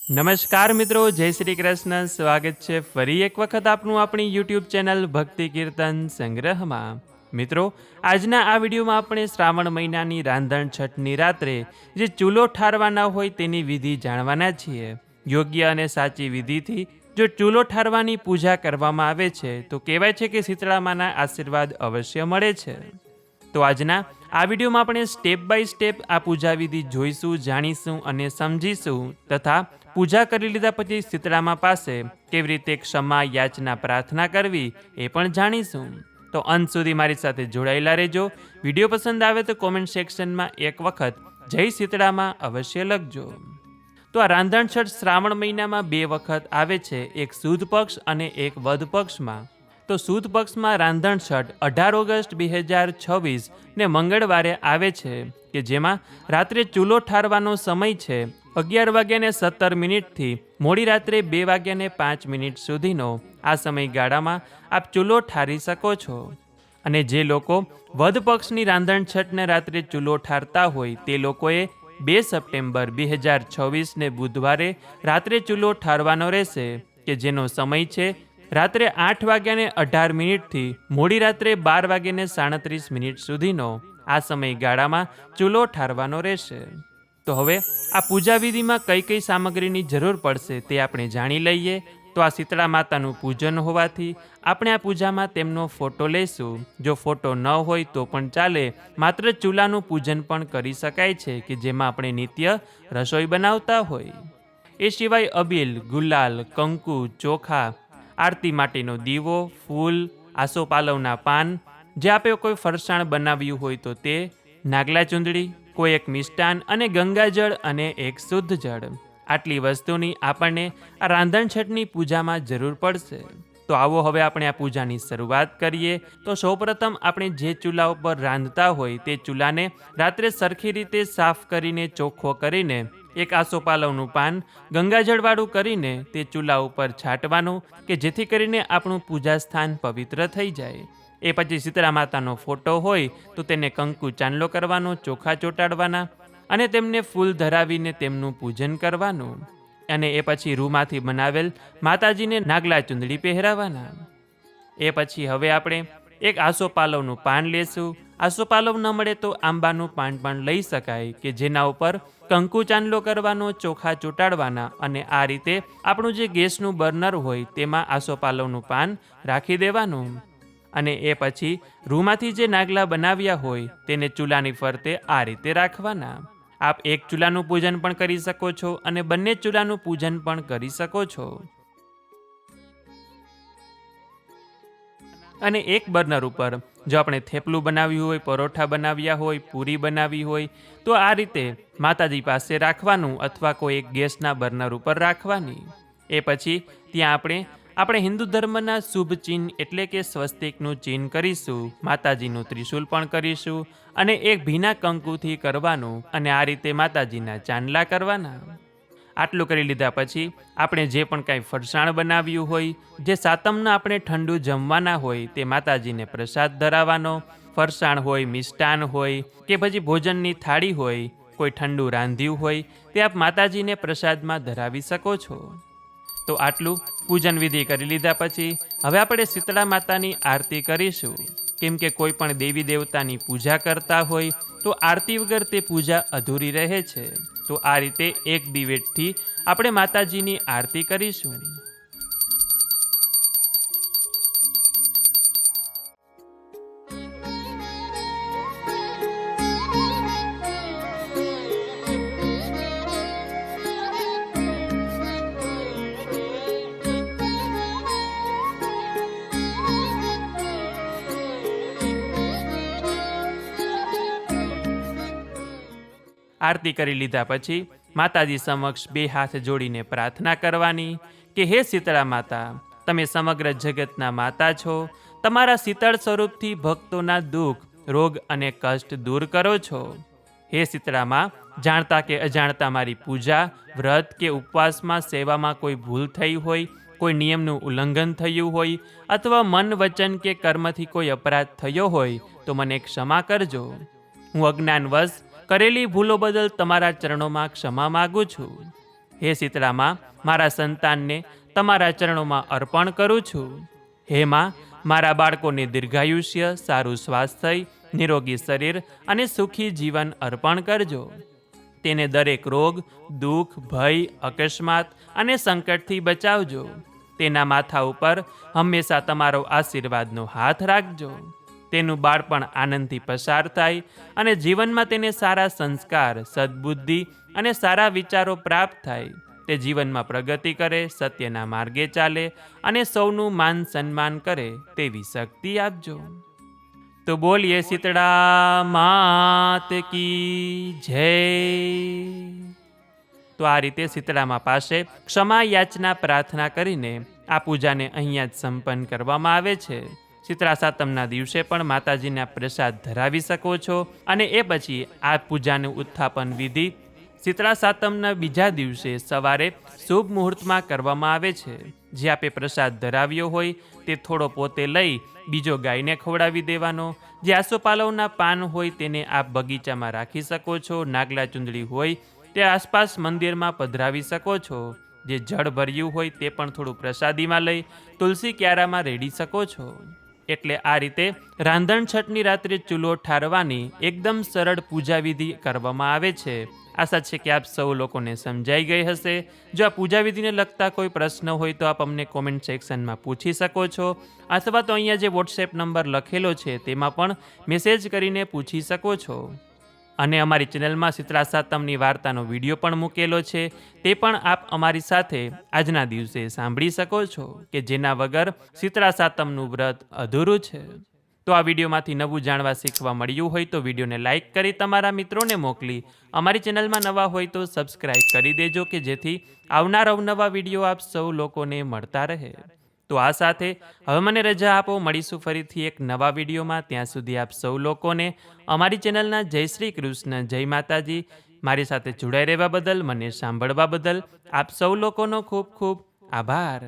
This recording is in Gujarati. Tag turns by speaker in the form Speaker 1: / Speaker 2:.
Speaker 1: નમસ્કાર મિત્રો, જય શ્રી કૃષ્ણ. સ્વાગત છે ફરી એક વખત આપનું આપણી યુટ્યુબ ચેનલ ભક્તિ કીર્તન સંગ્રહમાં. મિત્રો, આજના આ વિડીયોમાં આપણે શ્રાવણ મહિનાની રાંધણ છઠની રાત્રે જે ચૂલો ઠારવાના હોય તેની વિધિ જાણવાના છીએ. યોગ્ય અને સાચી વિધિથી જો ચૂલો ઠારવાની પૂજા કરવામાં આવે છે તો કહેવાય છે કે શીતળામાના આશીર્વાદ અવશ્ય મળે છે. તો આજના આ વિડીયોમાં આપણે સ્ટેપ બાય સ્ટેપ આ પૂજા વિધિ જોઈશું, જાણીશું અને સમજીશું તથા પૂજા કરી લીધા પછી શીતળામા પાસે કેવી રીતે ક્ષમા યાચના પ્રાર્થના કરવી એ પણ જાણીશું. તો અંત સુધી મારી સાથે જોડાયેલા રહેજો. વિડીયો પસંદ આવે તો કોમેન્ટ સેક્શનમાં એક વખત જય શીતળામાં અવશ્ય લખજો. તો આ રાંધણછઠ શ્રાવણ મહિનામાં 2 વખત આવે છે, એક સુદ પક્ષ અને એક વદ પક્ષમાં. તો સુદ પક્ષમાં રાંધણછઠ 18 ઓગસ્ટ 2026 ને મંગળવારે આવે છે કે જેમાં રાત્રે ચૂલો ઠારવાનો સમય છે 11:17 થી મોડી રાત્રે 2:05 સુધીનો. આ સમયગાળામાં આપ ચૂલો ઠારી શકો છો. અને જે લોકો વદ પક્ષની રાંધણછઠને રાત્રે ચૂલો ઠારતા હોય તે લોકોએ 2 સપ્ટેમ્બર 2026 ને બુધવારે રાત્રે ચૂલો ઠારવાનો રહેશે કે જેનો સમય છે રાત્રે 8:18 થી મોડી રાત્રે 12:37 સુધીનો. આ સમયગાળામાં ચૂલો ઠારવાનો રહેશે. તો હવે આ પૂજા વિધિમાં કઈ કઈ સામગ્રીની જરૂર પડશે તે આપણે જાણી લઈએ. તો આ શીતળા માતાનું પૂજન હોવાથી આપણે આ પૂજામાં તેમનો ફોટો લઈશું. જો ફોટો ન હોય તો પણ ચાલે, માત્ર ચૂલાનું પૂજન પણ કરી શકાય છે કે જેમાં આપણે નિત્ય રસોઈ બનાવતા હોય. એ સિવાય અબીલ, ગુલાલ, કંકુ, ચોખા, આરતી માટેનો દીવો, ફૂલ, આસોપાલવના પાન, જે આપણે કોઈ ફરસાણ બનાવ્યું હોય તો તે, નાગલા ચૂંદડી, કોઈ એક મિષ્ટાન અને ગંગાજળ અને એક શુદ્ધ જળ. આટલી વસ્તુની આપણને આ રાંધણછઠની પૂજામાં જરૂર પડશે. તો આવો હવે આપણે આ પૂજાની શરૂઆત કરીએ. તો સૌપ્રથમ આપણે જે ચૂલા ઉપર રાંધતા હોય તે ચૂલાને રાત્રે સરખી રીતે સાફ કરીને ચોખ્ખો કરીને એક આસોપાલવનું પાન ગંગાજળવાળું કરીને તે ચૂલા ઉપર છાંટવાનું કે જેથી કરીને આપણું પૂજા સ્થાન પવિત્ર થઈ જાય. એ પછી શીતળા માતાનો ફોટો હોય તો તેને કંકુ ચાંદલો કરવાનો, ચોખા ચોંટાડવાના અને તેમને ફૂલ ધરાવીને તેમનું પૂજન કરવાનું. અને એ પછી રૂમાંથી બનાવેલ માતાજીને નાગલા ચૂંદડી પહેરાવાના. એ પછી હવે આપણે એક આસોપાલવનું પાન લેશું. આસોપાલવ ન મળે તો આંબાનું પાન પણ લઈ શકાય કે જેના ઉપર કંકુ ચાંદલો કરવાનો, ચોખા ચોંટાડવાના અને આ રીતે આપણું જે ગેસનું બર્નર હોય તેમાં આસોપાલવનું પાન રાખી દેવાનું. અને એ પછી રૂમાંથી જે નાગલા બનાવ્યા હોય તેને ચૂલાની ફરતે આ રીતે રાખવાના. આપ એક ચૂલાનું પૂજન પણ કરી શકો છો અને બંને ચૂલાનું પૂજન પણ કરી શકો છો. અને એક બર્નર ઉપર જો આપણે થેપલું બનાવ્યું હોય, પરોઠા બનાવ્યા હોય, પૂરી બનાવી હોય તો આ રીતે માતાજી પાસે રાખવાનું અથવા કોઈ એક ગેસના બર્નર ઉપર રાખવાની. એ પછી ત્યાં આપણે હિન્દુ ધર્મના શુભ ચિહ્ન એટલે કે સ્વસ્તિકનું ચિહ્ન કરીશું. માતાજીનું ત્રિશૂલ પણ કરીશું અને એક ભીના કંકુથી કરવાનું અને આ રીતે માતાજીના ચાંદલા કરવાના. આટલું કરી લીધા પછી આપણે જે પણ કાંઈ ફરસાણ બનાવ્યું હોય, જે સાતમના આપણે ઠંડુ જમવાના હોય તે માતાજીને પ્રસાદ ધરાવવાનો. ફરસાણ હોય, મિષ્ટાન હોય કે પછી ભોજનની થાળી હોય, કોઈ ઠંડુ રાંધ્યું હોય તે આપ માતાજીને પ્રસાદમાં ધરાવી શકો છો. તો આટલું પૂજન વિધિ કરી લીધા પછી હવે આપણે શીતળા માતાની આરતી કરીશું. કેમ કે કોઈ પણ દેવી દેવતાની પૂજા કરતા હોય તો આરતી વગર તે પૂજા અધૂરી રહે છે. તો આ રીતે એક દિવેટથી આપણે માતાજીની આરતી કરીશું. આરતી કરી લીધા પછી માતાજી સમક્ષ 2 હાથ જોડીને પ્રાર્થના કરવાની કે હે શીતળા માતા, તમે સમગ્ર જગતના માતા છો. તમારા શીતળ સ્વરૂપથી ભક્તોના દુઃખ, રોગ અને કષ્ટ દૂર કરો છો. હે શીતળામાં, જાણતા કે અજાણતા મારી પૂજા, વ્રત કે ઉપવાસમાં સેવામાં કોઈ ભૂલ થઈ હોય, કોઈ નિયમનું ઉલ્લંઘન થયું હોય અથવા મન, વચન કે કર્મથી કોઈ અપરાધ થયો હોય તો મને ક્ષમા કરજો. હું અજ્ઞાનવશ કરેલી ભૂલો બદલ તમારા ચરણોમાં ક્ષમા માગું છું. હે શીતળામાં, મારા સંતાનને તમારા ચરણોમાં અર્પણ કરું છું. હે માં, મારા બાળકોને દીર્ઘાયુષ્ય, સારું સ્વાસ્થ્ય, નિરોગી શરીર અને સુખી જીવન અર્પણ કરજો. તેને દરેક રોગ, દુઃખ, ભય, અકસ્માત અને સંકટથી બચાવજો. તેના માથા ઉપર હંમેશા તમારો આશીર્વાદનો હાથ રાખજો. તેનું બાળપણ આનંદથી પસાર થાય અને જીવનમાં તેને સારા સંસ્કાર, સદ્બુદ્ધિ અને સારા વિચારો પ્રાપ્ત થાય. તે જીવનમાં પ્રગતિ કરે, સત્યના માર્ગે ચાલે અને સૌનું માન સન્માન કરે તેવી શક્તિ આપજો. તો બોલીએ શીતળા માત કી જય. તો આ રીતે શીતળામા પાસે ક્ષમા યાચના પ્રાર્થના કરીને આ પૂજાને અહીંયા જ સંપન્ન કરવામાં આવે છે. શીતળા સાતમના દિવસે પણ માતાજીના પ્રસાદ ધરાવી શકો છો અને એ પછી આ પૂજાનું ઉત્થાપન વિધિ શીતળા સાતમના બીજા દિવસે સવારે શુભ મુહૂર્તમાં કરવામાં આવે છે. જે આપે પ્રસાદ ધરાવ્યો હોય તે થોડો પોતે લઈ બીજો ગાયને ખવડાવી દેવાનો. જે આસોપાલવના પાન હોય તેને આપ બગીચામાં રાખી શકો છો. નાગલા ચૂંદડી હોય તે આસપાસ મંદિરમાં પધરાવી શકો છો. જે જળ ભર્યું હોય તે પણ થોડું પ્રસાદીમાં લઈ તુલસી ક્યારામાં રેડી શકો છો. એટલે આ રીતે રાંધણ છઠની રાત્રે ચૂલો ઠારવાની એકદમ સરળ પૂજા વિધિ કરવામાં આવે છે. આશા છે કે આપ સૌ લોકોને સમજાઈ ગઈ હશે. જો આ પૂજા વિધિને લગતા કોઈ પ્રશ્ન હોય તો આપ અમને કોમેન્ટ સેક્શનમાં પૂછી શકો છો, અથવા તો અહીંયા જે વોટ્સએપ નંબર લખેલો છે તેમાં પણ મેસેજ કરીને પૂછી શકો છો. અને અમારી ચેનલમાં શીતળા સાતમની વાર્તાનો વિડીયો પણ મૂકેલો છે, તે પણ આપ અમારી સાથે આજના દિવસે સાંભળી શકો છો, કે જેના વગર શીતળા સાતમનું વ્રત અધૂરું છે. તો આ વિડીયોમાંથી નવું જાણવા શીખવા મળ્યું હોય તો વિડીયોને લાઇક કરી તમારા મિત્રોને મોકલી અમારી ચેનલમાં નવા હોય તો સબસ્ક્રાઈબ કરી દેજો, કે જેથી આવનાર અવનવા વિડીયો આપ સૌ લોકોને મળતા રહે. તો આ સાથે હવે મને રજા આપો. મળીશું ફરીથી એક નવા વિડીયોમાં. ત્યાં સુધી આપ સૌ લોકોને અમારી ચેનલના જય શ્રી કૃષ્ણ, જય માતાજી. મારી સાથે જોડાઈ રહેવા બદલ, મને સાંભળવા બદલ આપ સૌ લોકોનો ખૂબ ખૂબ આભાર.